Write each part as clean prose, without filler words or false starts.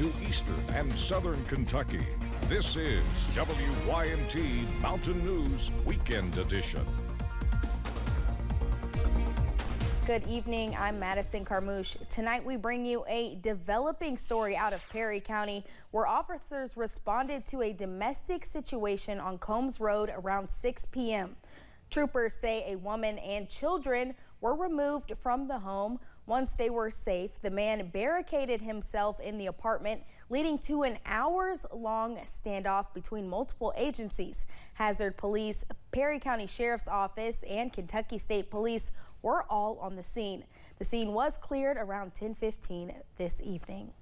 to eastern and southern Kentucky. This is WYMT Mountain News Weekend Edition. Good evening, I'm Madison Carmouche. Tonight we bring you a developing story out of Perry County where officers responded to a domestic situation on Combs Road around 6 p.m. Troopers say a woman and children were removed from the home. Once they were safe, the man barricaded himself in the apartment, leading to an hours-long standoff between multiple agencies. Hazard Police, Perry County Sheriff's Office, and Kentucky State Police were all on the scene. The scene was cleared around 10:15 this evening.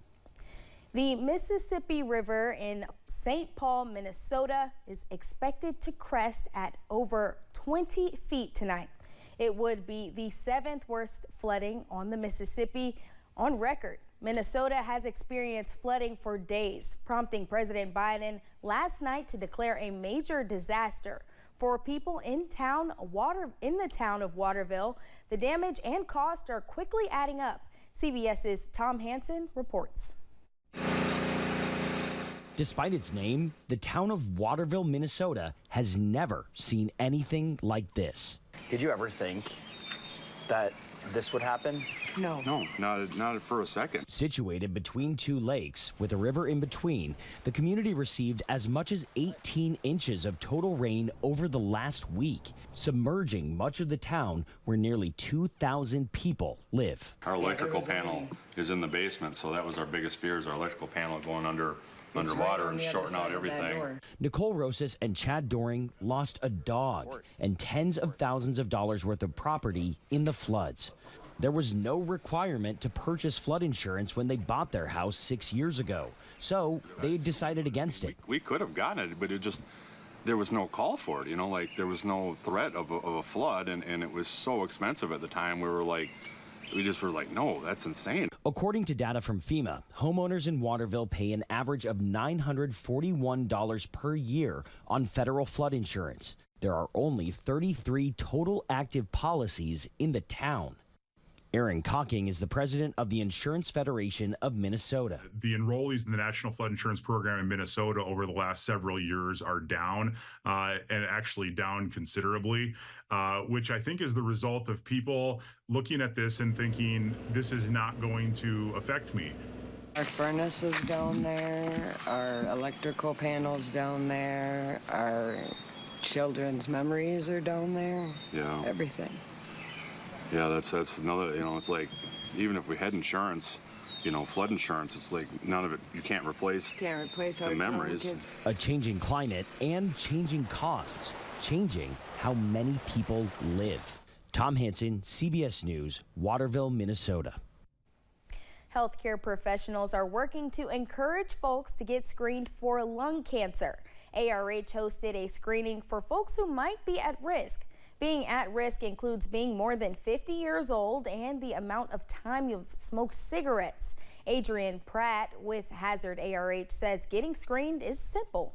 The Mississippi River in St. Paul, Minnesota is expected to crest at over 20 feet tonight. It would be the 7th worst flooding on the Mississippi on record. Minnesota has experienced flooding for days, prompting President Biden last night to declare a major disaster for people in the town of Waterville. The damage and cost are quickly adding up. CBS's Tom Hansen reports. Despite its name, the town of Waterville, Minnesota has never seen anything like this. Did you ever think that this would happen? No, not for a second. Situated between two lakes with a river in between, the community received as much as 18 inches of total rain over the last week, submerging much of the town where nearly 2,000 people live. Our electrical panel is in the basement, so that was our biggest fear, is our electrical panel going underwater and shorting out everything. Nicole Rosas and Chad Doring lost a dog and tens of thousands of dollars worth of property in the floods. There was no requirement to purchase flood insurance when they bought their house 6 years ago, so they decided against it. We could have gotten it, but there was no call for it, like there was no threat of a flood, and it was so expensive at the time. We just were like, no, that's insane. According to data from FEMA, homeowners in Waterville pay an average of $941 per year on federal flood insurance. There are only 33 total active policies in the town. Aaron Cocking is the president of the Insurance Federation of Minnesota. The enrollees in the National Flood Insurance Program in Minnesota over the last several years are down, and actually down considerably, which I think is the result of people looking at this and thinking, this is not going to affect me. Our furnace is down there, our electrical panels down there, our children's memories are down there. Yeah. Everything. Yeah, that's another, it's like, even if we had insurance, flood insurance, it's like none of it, you can't replace the memories. Kids. A changing climate and changing costs, changing how many people live. Tom Hansen, CBS News, Waterville, Minnesota. Healthcare professionals are working to encourage folks to get screened for lung cancer. ARH hosted a screening for folks who might be at risk. Being at risk includes being more than 50 years old and the amount of time you've smoked cigarettes. Adrienne Pratt with Hazard ARH says getting screened is simple.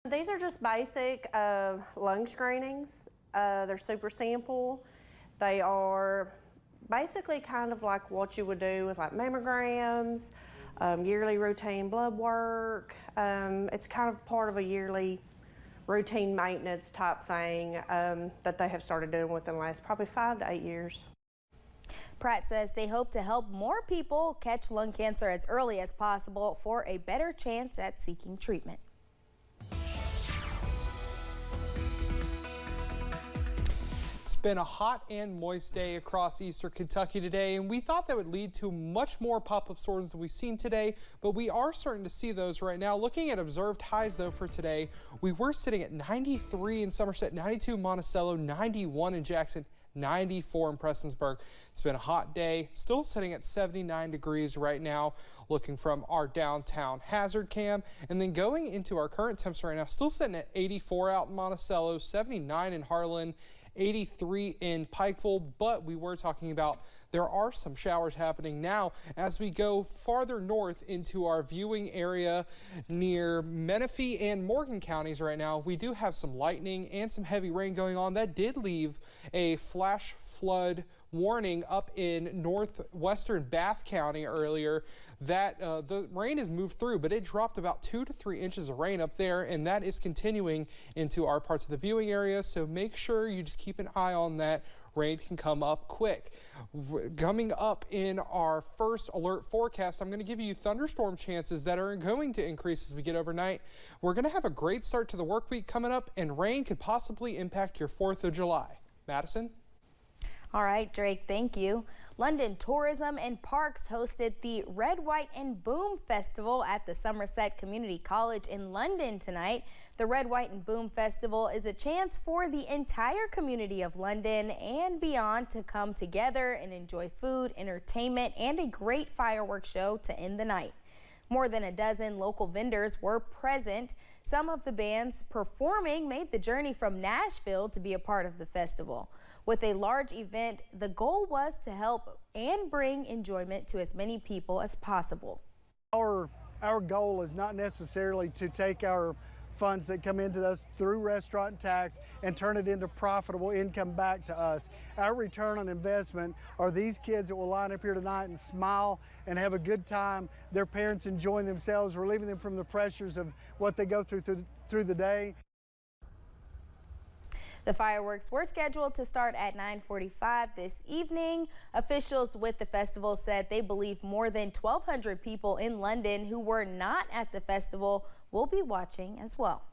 These are just basic lung screenings. They're super simple. They are basically kind of like what you would do with like mammograms, yearly routine blood work. It's kind of part of a yearly routine maintenance type thing that they have started doing within the last probably 5 to 8 years. Pratt says they hope to help more people catch lung cancer as early as possible for a better chance at seeking treatment. It's been a hot and moist day across eastern Kentucky today, and we thought that would lead to much more pop-up storms than we've seen today, but we are starting to see those right now. Looking at observed highs, though, for today, we were sitting at 93 in Somerset, 92 in Monticello, 91 in Jackson, 94 in Prestonsburg. It's been a hot day, still sitting at 79 degrees right now, looking from our downtown hazard cam. And then going into our current temps right now, still sitting at 84 out in Monticello, 79 in Harlan, 83 in Pikeville, but we were talking about there are some showers happening now. As we go farther north into our viewing area near Menifee and Morgan counties right now, we do have some lightning and some heavy rain going on. That did leave a flash flood warning up in northwestern Bath County earlier. That the rain has moved through, but it dropped about 2 to 3 inches of rain up there, and that is continuing into our parts of the viewing area. So make sure you just keep an eye on that. Rain can come up quick. Coming up in our first alert forecast, I'm going to give you thunderstorm chances that are going to increase as we get overnight. We're going to have a great start to the work week coming up, and rain could possibly impact your 4th of July. Madison? All right, Drake, thank you. London Tourism and Parks hosted the Red, White, and Boom Festival at the Somerset Community College in London tonight. The Red, White, and Boom Festival is a chance for the entire community of London and beyond to come together and enjoy food, entertainment, and a great fireworks show to end the night. More than a dozen local vendors were present. Some of the bands performing made the journey from Nashville to be a part of the festival. With a large event, the goal was to help and bring enjoyment to as many people as possible. Our goal is not necessarily to take our funds that come into us through restaurant tax and turn it into profitable income back to us. Our return on investment are these kids that will line up here tonight and smile and have a good time, their parents enjoying themselves, relieving them from the pressures of what they go through the day. The fireworks were scheduled to start at 9:45 this evening. Officials with the festival said they believe more than 1,200 people in London who were not at the festival will be watching as well.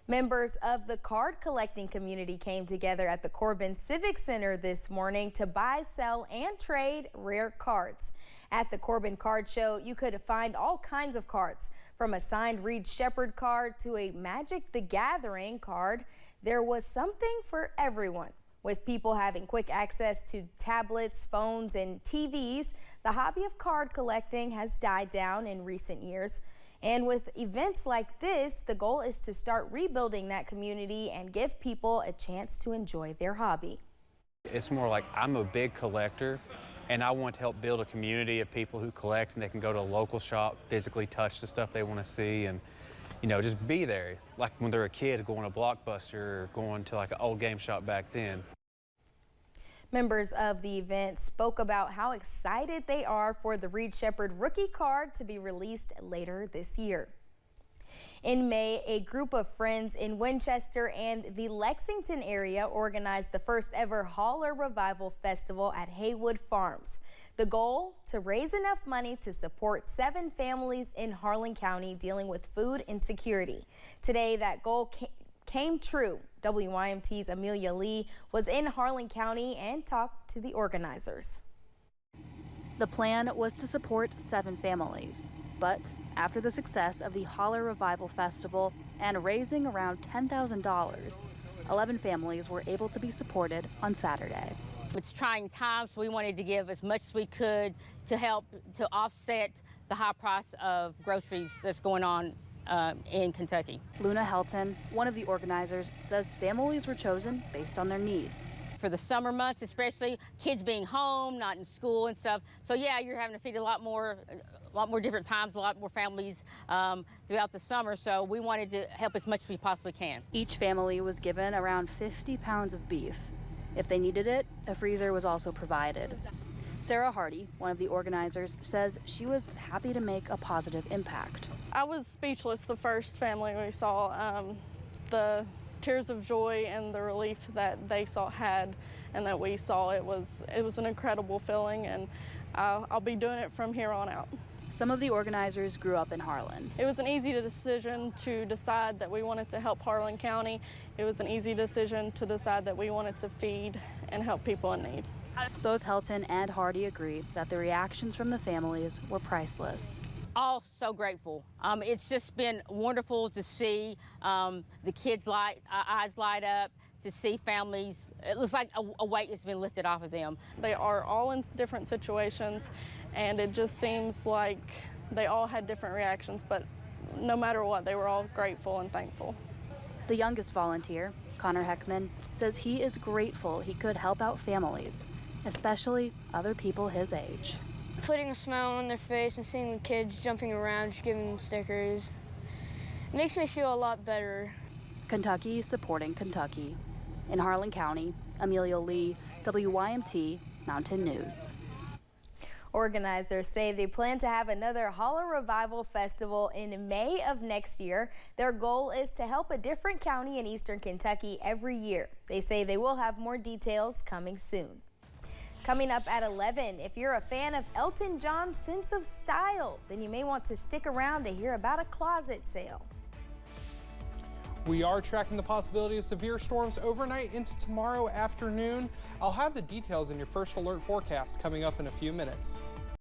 Members of the card collecting community came together at the Corbin Civic Center this morning to buy, sell, and trade rare cards. At the Corbin Card Show, you could find all kinds of cards, from a signed Reed Shepherd card to a Magic the Gathering card. There was something for everyone. With people having quick access to tablets, phones, and TVs, the hobby of card collecting has died down in recent years. And with events like this, the goal is to start rebuilding that community and give people a chance to enjoy their hobby. It's more like I'm a big collector, and I want to help build a community of people who collect, and they can go to a local shop, physically touch the stuff they want to see, and just be there. Like when they're a kid, going to Blockbuster or going to like an old game shop back then. Members of the event spoke about how excited they are for the Reed Shepherd rookie card to be released later this year. In May, a group of friends in Winchester and the Lexington area organized the first ever Holler Revival Festival at Haywood Farms. The goal, to raise enough money to support 7 families in Harlan County dealing with food insecurity. Today, that goal came true. WYMT's Amelia Lee was in Harlan County and talked to the organizers. The plan was to support 7 families, but after the success of the Holler Revival Festival and raising around $10,000, 11 families were able to be supported on Saturday. It's trying times, so we wanted to give as much as we could to help to offset the high price of groceries that's going on in Kentucky. Luna Helton, one of the organizers, says families were chosen based on their needs. For the summer months, especially kids being home, not in school and stuff. So yeah, you're having to feed a lot more different times, a lot more families throughout the summer. So we wanted to help as much as we possibly can. Each family was given around 50 pounds of beef. If they needed it, a freezer was also provided. Sarah Hardy, one of the organizers, says she was happy to make a positive impact. I was speechless the first family we saw. The tears of joy and the relief that they had and that we saw, it was an incredible feeling, and I'll be doing it from here on out. Some of the organizers grew up in Harlan. It was an easy decision to decide that we wanted to help Harlan County. It was an easy decision to decide that we wanted to feed and help people in need. Both Helton and Hardy agree that the reactions from the families were priceless. All so grateful. It's just been wonderful to see the kids' eyes light up, to see families. It looks like a weight has been lifted off of them. They are all in different situations, and it just seems like they all had different reactions, but no matter what, they were all grateful and thankful. The youngest volunteer, Connor Heckman, says he is grateful he could help out families, especially other people his age. Putting a smile on their face and seeing the kids jumping around, just giving them stickers, it makes me feel a lot better. Kentucky supporting Kentucky. In Harlan County, Amelia Lee, WYMT Mountain News. Organizers say they plan to have another Holler Revival Festival in May of next year. Their goal is to help a different county in eastern Kentucky every year. They say they will have more details coming soon. Coming up at 11, if you're a fan of Elton John's sense of style, then you may want to stick around to hear about a closet sale. We are tracking the possibility of severe storms overnight into tomorrow afternoon. I'll have the details in your first alert forecast coming up in a few minutes.